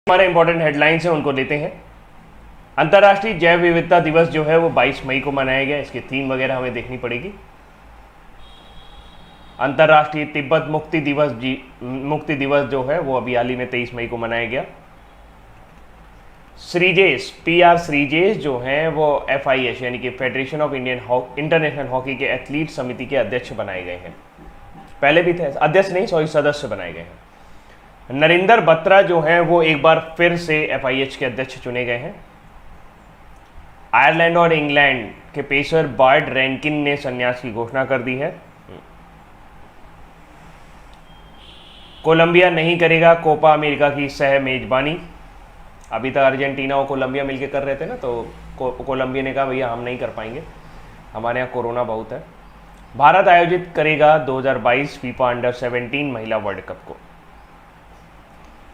हमारे important headlines हैं उनको लेते हैं। अंतर्राष्ट्रीय जैव विविधता दिवस जो है वो 22 मई को मनाया गया। इसकी थीम वगैरह हमें देखनी पड़ेगी। अंतर्राष्ट्रीय तिब्बत मुक्ति दिवस जो है वो अभी हाल ही में 23 मई को मनाया गया। श्रीजेश PR श्रीजेश जो हैं वो FIH यानी कि फेडरेशन ऑफ इंटरनेशनल हॉकी के एथलीट समिति के अध्यक्ष बनाए गए हैं। पहले भी थे, अध्यक्ष नहीं सॉरी सदस्य बनाए गए हैं। नरेंद्र बत्रा जो हैं वो एक बार फिर से FIH के अध्यक्ष चुने गए हैं। आयरलैंड और इंग्लैंड के पेसर बर्ट रैंकिन ने संन्यास की घोषणा कर दी है। कोलंबिया नहीं करेगा कोपा अमेरिका की सह मेजबानी। अभी तक अर्जेंटीना और कोलंबिया मिलकर कर रहे थे ना, तो कोलंबिया ने कहा भैया हम नहीं कर पाएंगे, हमारे यहाँ कोरोना बहुत है। भारत आयोजित करेगा 2022 फीफा अंडर 17 महिला वर्ल्ड कप को।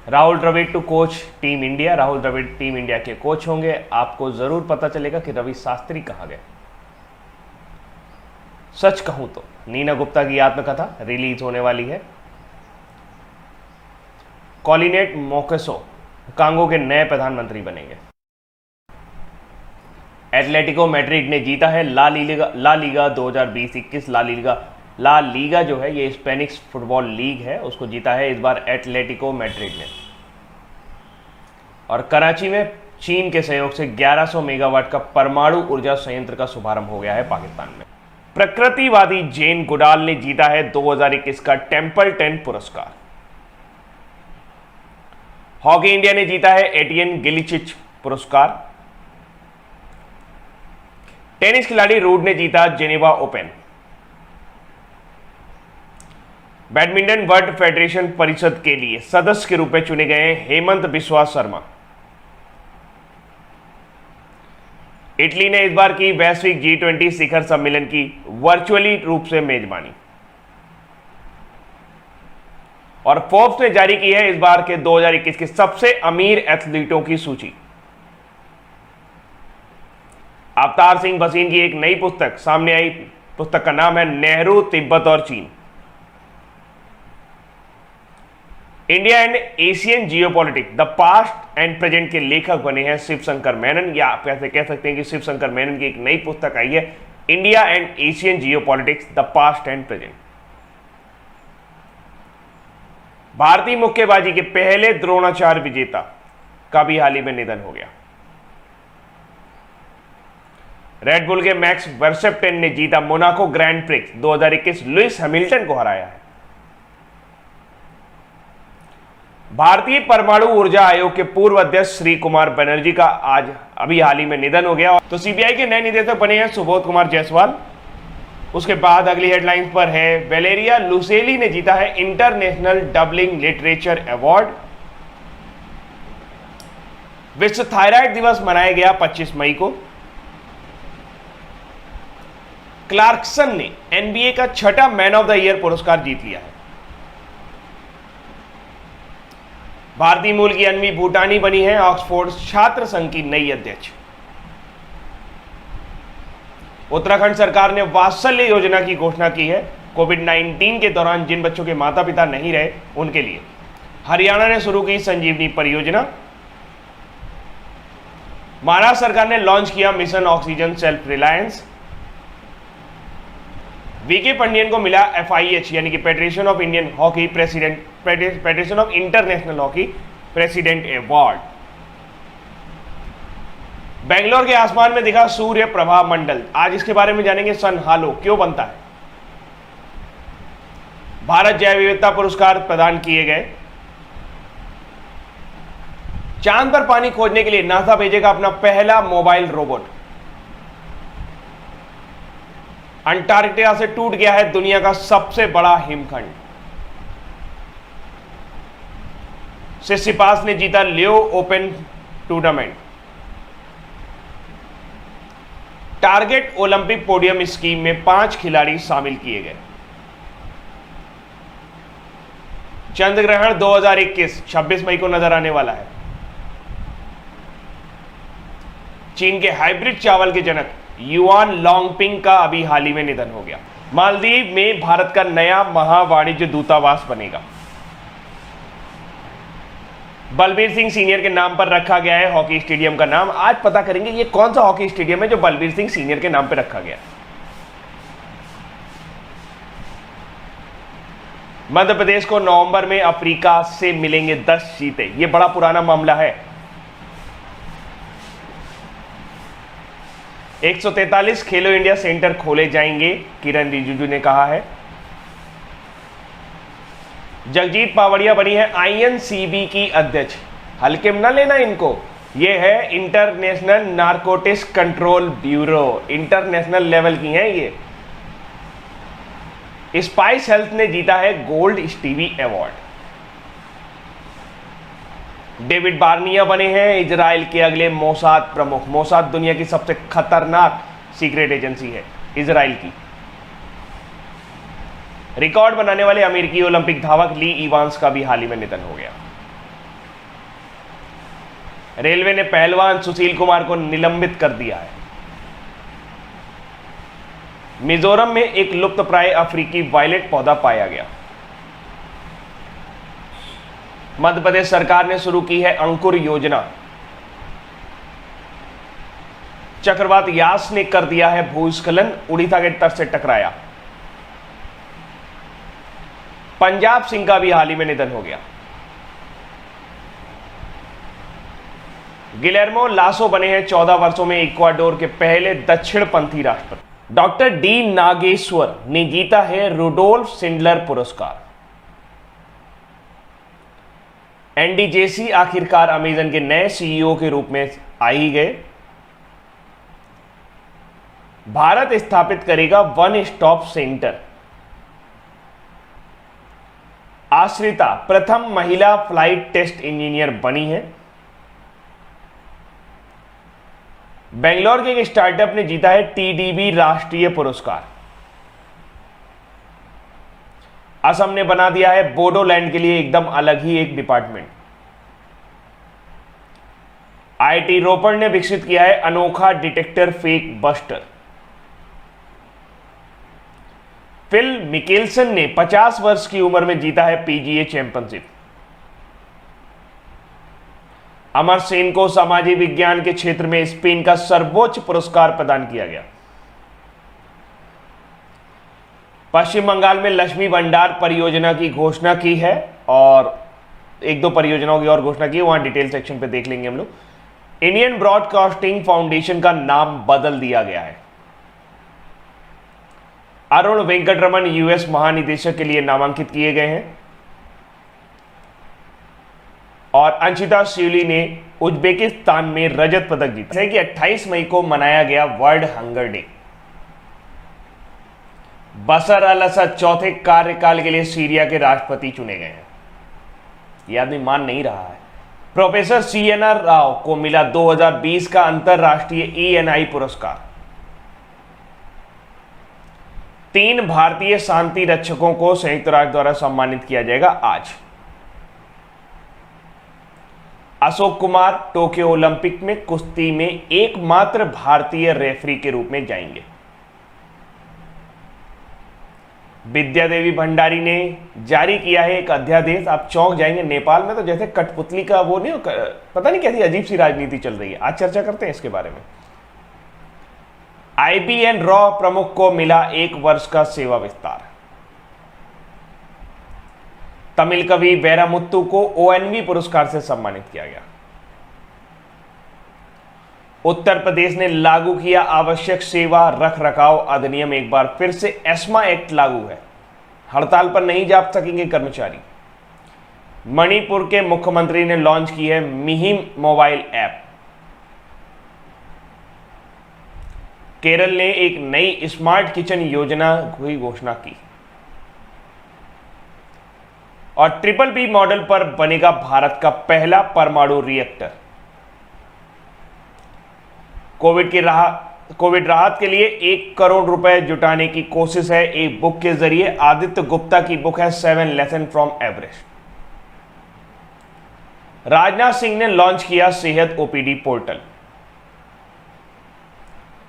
Rahul Dravid to coach team India. Rahul Dravid team India के कोच होंगे। आपको जरूर पता चलेगा कि रवि शास्त्री कहाँ गए। सच कहूं तो नीना गुप्ता की आत्मकथा रिलीज होने वाली है। कॉलिनेट मोकेसो कांगो के नए प्रधानमंत्री बनेंगे। एटलेटिको मैड्रिड ने जीता है ला लीगा 2020-21। ला लीगा जो है ये स्पेनिश फुटबॉल लीग है, उसको जीता है इस बार एटलेटिको मैड्रिड ने। और कराची में चीन के सहयोग से 1100 मेगावाट का परमाणु ऊर्जा संयंत्र का शुभारंभ हो गया है पाकिस्तान में। प्रकृतिवादी जेन गुडाल ने जीता है 2021 का टेम्पल्टन पुरस्कार। हॉकी इंडिया ने जीता है एटियन गिलिचिच पुरस्कार। टेनिस खिलाड़ी रूड ने जीता Geneva open. Badminton world federation परिषद के लिए सदस्य के रूप में चुने गए हेमंत बिस्वा शर्मा। इटली ने इस बार की वैश्विक G20 शिखर सम्मेलन की वर्चुअली रूप से मेजबानी। और फोर्ब्स ने जारी की है इस बार के 2021 के सबसे अमीर एथलीटों की सूची। अवतार सिंह भसीन की एक नई पुस्तक सामने आई। पुस्तक का नाम है नेहरू, तिब्बत और चीन, India and Asian geopolitics the past and present के लेखक बने हैं शिवशंकर मेनन, या आप ऐसे कह सकते हैं कि शिवशंकर मेनन की एक नई पुस्तक आई है India and Asian geopolitics the past and present. भारतीय मुक्केबाजी के पहले द्रोणाचार्य विजेता का भी हाल ही में निधन हो गया। रेड बुल के मैक्स वर्सेप्टेन ने जीता Monaco grand prix 2021, Lewis Hamilton को हराया है। भारतीय परमाणु ऊर्जा आयोग के पूर्व अध्यक्ष श्री कुमार बनर्जी का आज अभी हाल ही में निधन हो गया। तो CBI के नए निदेशक बने हैं सुबोध कुमार जायसवाल। उसके बाद अगली हेडलाइंस पर है वेलेरिया लुसेली ने जीता है इंटरनेशनल डबलिंग लिटरेचर अवार्ड। विश्व थायराइड दिवस मनाया गया 25 मई को। क्लार्कसन ने NBA का छठा मैन ऑफ द ईयर पुरस्कार जीत लिया है। भारतीय मूल की अन्वी भूटानी बनी है ऑक्सफोर्ड छात्र संघ की नई अध्यक्ष। उत्तराखंड सरकार ने वात्सल्य योजना की घोषणा की है। कोविड-19 के दौरान जिन बच्चों के माता पिता नहीं रहे उनके लिए हरियाणा ने शुरू की संजीवनी परियोजना। महाराष्ट्र सरकार ने लॉन्च किया mission oxygen self reliance. VK Pandian को मिला FIH यानी कि federation of international hockey president award. Bangalore के आसमान में दिखा सूर्य प्रभा मंडल। आज इसके बारे में जानेंगे सन हालो क्यों बनता है। भारत जैव विविधता पुरस्कार प्रदान किए गए। चांद पर पानी खोजने के लिए नासा भेजेगा अपना पहला मोबाइल रोबोट। अंटार्कटिका से टूट गया है दुनिया का सबसे बड़ा हिमखंड। सिसिपास ने जीता Lyon open tournament. Target Olympic podium scheme में 5 खिलाड़ी शामिल किए गए। चंद्रग्रहण 2021 26 मई को नजर आने वाला है। चीन के हाइब्रिड चावल के जनक युआन लॉन्गपिंग का अभी हाल ही में निधन हो गया। मालदीव में भारत का नया महावाणिज्य दूतावास बनेगा। बलबीर सिंह सीनियर के नाम पर रखा गया है हॉकी स्टेडियम का नाम। आज पता करेंगे ये कौन सा हॉकी स्टेडियम है जो बलबीर सिंह सीनियर के नाम पर रखा गया। मध्य प्रदेश को नवंबर में अफ्रीका से मिलेंगे 10 सीटें। यह बड़ा पुराना मामला है। 143 खेलो इंडिया सेंटर खोले जाएंगे, किरण रिजिजू ने कहा है। जगजीत पावड़िया बनी है आईएनसीबी की अध्यक्ष। हल्के में ना लेना इनको, ये है international narcotics control bureau, international level की हैं ये। स्पाइस हेल्थ ने जीता है gold Stevie award. David Barnea बने हैं इजराइल के अगले मोसाद प्रमुख। मोसाद दुनिया की सबसे खतरनाक सीक्रेट एजेंसी है इजराइल की। रिकॉर्ड बनाने वाले अमेरिकी ओलंपिक धावक ली इवांस का भी हाल ही में निधन हो गया। रेलवे ने पहलवान सुशील कुमार को निलंबित कर दिया है। मिजोरम में एक लुप्तप्राय अफ्रीकी वायलेट पौधा पाया गया। मध्य प्रदेश सरकार ने शुरू की है अंकुर योजना। चक्रवात यास ने कर दिया है भूस्खलन, उड़ीसा के तट से टकराया। पंजाब सिंह का भी हाल ही में निधन हो गया। गिलेर्मो लासो बने हैं 14 वर्षों में इक्वाडोर के पहले दक्षिणपंथी राष्ट्रपति। डॉक्टर डी नागेश्वर ने जीता है रुडोल्फ शिंडलर पुरस्कार। एंडी जेसी आखिरकार अमेजन के नए सीईओ के रूप में आ ही गए। भारत स्थापित करेगा वन स्टॉप सेंटर। आश्रिता प्रथम महिला फ्लाइट टेस्ट इंजीनियर बनी है। बेंगलोर के एक स्टार्टअप ने जीता है टीडीबी राष्ट्रीय पुरस्कार। असम ने बना दिया है बोडोलैंड के लिए एकदम अलग ही एक डिपार्टमेंट। आईआईटी रोपड़ ने विकसित किया है अनोखा detector fake buster. Phil Mickelson ने 50 वर्ष की उम्र में जीता है पीजीए चैंपियनशिप। अमर सेन को सामाजिक विज्ञान के क्षेत्र में स्पेन का सर्वोच्च पुरस्कार प्रदान किया गया। पश्चिम बंगाल में लक्ष्मी भंडार परियोजना की घोषणा की है और एक दो परियोजनाओं की और घोषणा की है, वहां डिटेल सेक्शन पे देख लेंगे हम लोग। इंडियन ब्रॉडकास्टिंग फाउंडेशन का नाम बदल दिया गया है। अरुण वेंकटरमन यूएस महानिदेशक के लिए नामांकित किए गए हैं और अंशिता शिवली ने उज्बेकिस्तान में रजत पदक जीता है कि 28 मई को मनाया गया वर्ल्ड हंगर डे। बशर अल असद चौथे कार्यकाल के लिए सीरिया के राष्ट्रपति चुने गए हैं। यह आदमी मान नहीं रहा है। प्रोफेसर सीएनआर राव को मिला 2020 का अंतरराष्ट्रीय ईएनआई पुरस्कार। 3 भारतीय शांति रक्षकों को संयुक्त राष्ट्र द्वारा सम्मानित किया जाएगा आज। अशोक कुमार टोक्यो ओलंपिक में कुश्ती में एकमात्र भारतीय रेफरी के रूप में जाएंगे। विद्या देवी भंडारी ने जारी किया है एक अध्यादेश। आप चौंक जाएंगे, नेपाल में तो जैसे कठपुतली का वो नहीं, पता नहीं कैसी अजीब सी राजनीति चल रही है। आज चर्चा करते हैं इसके बारे में। आईबीएन रॉ प्रमुख को मिला 1 वर्ष का सेवा विस्तार। तमिल कवि बैरामुत्तु को ओएनवी पुरस्कार से सम्मानित किया गया। उत्तर प्रदेश ने लागू किया आवश्यक सेवा रखरखाव अधिनियम। एक बार फिर से एस्मा एक्ट लागू है। हड़ताल पर नहीं जा सकेंगे कर्मचारी। मणिपुर के मुख्यमंत्री ने लॉन्च की है मिहिम मोबाइल ऐप। केरल ने एक नई स्मार्ट किचन योजना की घोषणा की और BBB मॉडल पर बनेगा भारत का पहला परमाणु रिएक्टर। कोविड राहत के लिए 1 करोड़ रुपए जुटाने की कोशिश है एक बुक के जरिए। आदित्य गुप्ता की बुक है 7 lesson from Everest. Rajnath Singh ने लॉन्च किया सेहत ओपीडी पोर्टल।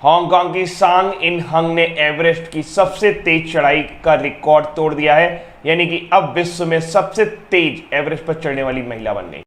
हांगकांग की सांग इन हंग ने एवरेस्ट की सबसे तेज चढ़ाई का रिकॉर्ड तोड़ दिया है, यानी कि अब विश्व में सबसे तेज एवरेस्ट पर चढ़ने वाली महिला बन गई।